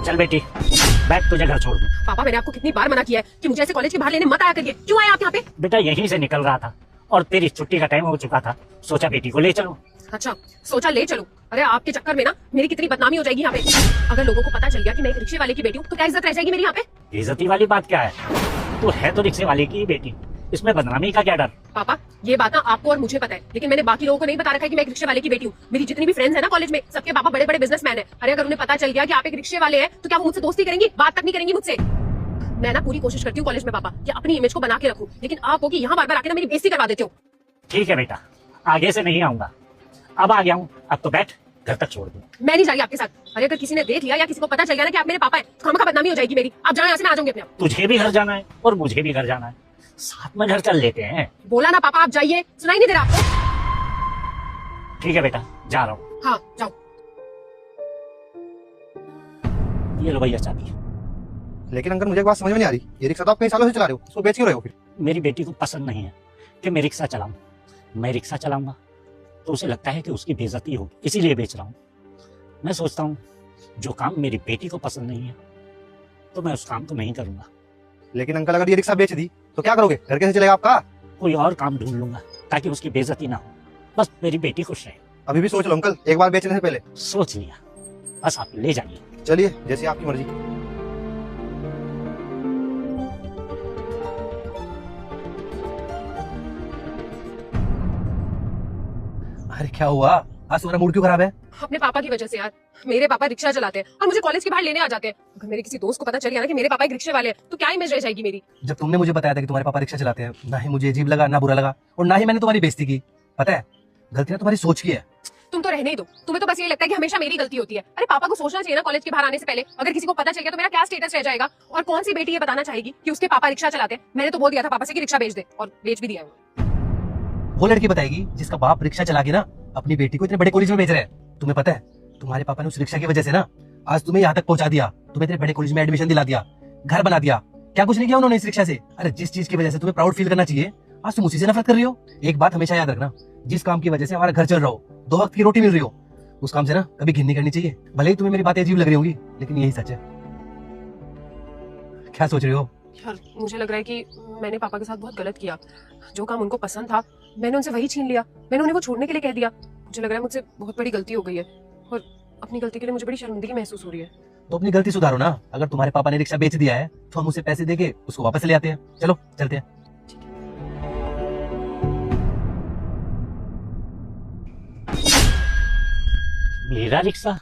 चल बेटी बैठ, तुझे घर छोड़ दूं। पापा मैंने आपको कितनी बार मना किया है कि मुझे ऐसे कॉलेज के बाहर लेने मत आया करिए, क्यों आए आप यहाँ पे? बेटा यहीं से निकल रहा था और तेरी छुट्टी का टाइम हो चुका था, सोचा बेटी को ले चलो। अच्छा सोचा ले चलो, अरे आपके चक्कर में ना मेरी कितनी बदनामी हो जाएगी यहाँ पे। अगर लोगों को पता चल गया कि मैं एक रिक्शे वाले की बेटी हूँ तो क्या इज्जत रह जाएगी मेरी यहाँ पे? इज्जती वाली बात क्या है, तू है तो रिक्शे वाले की ही बेटी, इसमें बदनामी का क्या डर? पापा ये बात ना आपको और मुझे पता है, लेकिन मैंने बाकी लोगों को नहीं बता रखा है कि मैं एक रिक्शे वाले की बेटी हूँ। मेरी जितनी भी फ्रेंड्स है ना कॉलेज में, सबके पापा बड़े बड़े बिजनेसमैन है। अरे अगर उन्हें पता चल गया कि आप एक रिक्शे वाले हैं तो क्या वो मुझसे दोस्ती करेंगी, बात तक नहीं करेंगी मुझसे। मैं ना पूरी कोशिश करती हूँ कॉलेज में पापा कि अपनी इमेज को बना के रखूं, लेकिन आप हो कि यहाँ बार बार आके ना मेरी बेइज्जती करवा देते हो। ठीक है बेटा, आगे से नहीं आऊंगा, अब आ गया हूँ, अब तो बैठ, घर तक छोड़ दूं। मैं नहीं जा रही आपके साथ। अरे अगर किसी ने देख लिया या किसी को पता चल गया ना कि आप मेरे पापा हैं तो खामखा बदनामी हो जाएगी मेरी। आप जाओ यहाँ से, मैं आ जाऊंगी अपने आप। तुझे भी घर जाना है और मुझे भी घर जाना है, साथ में घर चल लेते हैं। बोला ना पापा आप जाइए, सुनाई नहीं दे रहा आपको? ठीक है बेटा, जा रहा हूँ। हाँ जाओ। ये लो भैया चाबी। लेकिन अंकल मुझे एक बात समझ में नहीं आ रही, ये रिक्शा तो आप कई सालों से चला रहे हो, उसको बेच क्यों रहे हो फिर? मेरी बेटी को पसंद नहीं है कि मैं रिक्शा चलाऊं। मैं रिक्शा चलाऊंगा तो उसे लगता है कि उसकी बेइज्जती होगी, इसीलिए बेच रहा हूँ। मैं सोचता हूँ जो काम मेरी बेटी को पसंद नहीं है तो मैं उस काम को नहीं करूंगा। लेकिन अंकल अगर ये रिक्शा बेच दी तो क्या करोगे, घर कैसे चलेगा आपका? कोई और काम ढूंढ लूंगा ताकि उसकी बेइज्जती ना हो, बस मेरी बेटी खुश रहे। अभी भी सोच लो अंकल, एक बार बेचने से पहले। सोच लिया, बस आप ले जाइए। चलिए जैसी आपकी मर्जी। अरे क्या हुआ, आज तुम्हारा मूड क्यों खराब है? अपने पापा की वजह से यार। मेरे पापा रिक्शा चलाते हैं और मुझे कॉलेज के बाहर लेने आ जाते हैं। अगर मेरे किसी दोस्त को पता चल गया ना कि मेरे पापा एक रिक्शे वाले हैं तो क्या इमेज रह जाएगी मेरी। जब तुमने मुझे बताया था कि तुम्हारे पापा रिक्शा चलाते हैं, ना ही मुझे अजीब लगा ना बुरा लगा, और ना ही मैंने तुम्हारी बेइज्जती की। पता है गलती ना तुम्हारी सोच की है। तुम तो रहने ही दो, तुम्हें तो बस ये लगता है कि हमेशा मेरी गलती होती है। अरे पापा को सोचना चाहिए ना कॉलेज के बाहर आने से पहले। अगर किसी को पता चल गया तो मेरा क्या स्टेटस रह जाएगा, और कौन सी बेटी ये बताना चाहेगी कि उसके पापा रिक्शा चलाते हैं। मैंने तो बोल दिया था पापा से कि रिक्शा बेच दे, और बेच भी दिया है। वो लड़की बताएगी जिसका बाप रिक्शा चला के ना अपनी बेटी को इतने बड़े कॉलेज में भेज रहे हैं। तुम्हें पता है तुम्हारे पापा ने उस रिक्शा की वजह से ना आज तुम्हें यहाँ तक पहुंचा दिया, तुम्हें इतने बड़े कॉलेज में एडमिशन दिला दिया, घर बना दिया। क्या कुछ नहीं किया उन्होंने इस रिक्शा से? अरे जिस चीज की वजह से तुम्हें प्राउड फील करना चाहिए, आज तुम उसी से नफरत कर रही हो। एक बात हमेशा याद रखना, जिस काम की वजह से हमारा घर चल रहा हो, 2 वक्त की रोटी मिल रही हो, उस काम से ना कभी घिन नहीं करनी चाहिए। भले ही तुम्हें मेरी बातें अजीब लग रही होंगी, लेकिन यही सच है। क्या सोच रही हो? यार मुझे लग रहा है कि मैंने पापा के साथ बहुत गलत किया। जो काम उनको पसंद था मैंने उनसे वही छीन लिया। मैंने उन्हें वो छोड़ने के लिए कह दिया। मुझे लग रहा है मुझसे बहुत बड़ी गलती हो गई है, और अपनी गलती के लिए मुझे बड़ी शर्मिंदगी महसूस हो रही है। तो अपनी गलती सुधारो ना। अगर तुम्हारे पापा ने रिक्शा बेच दिया है तो हम उसे पैसे देके उसको वापस ले आते हैं। चलो चलते हैं। मेरा रिक्शा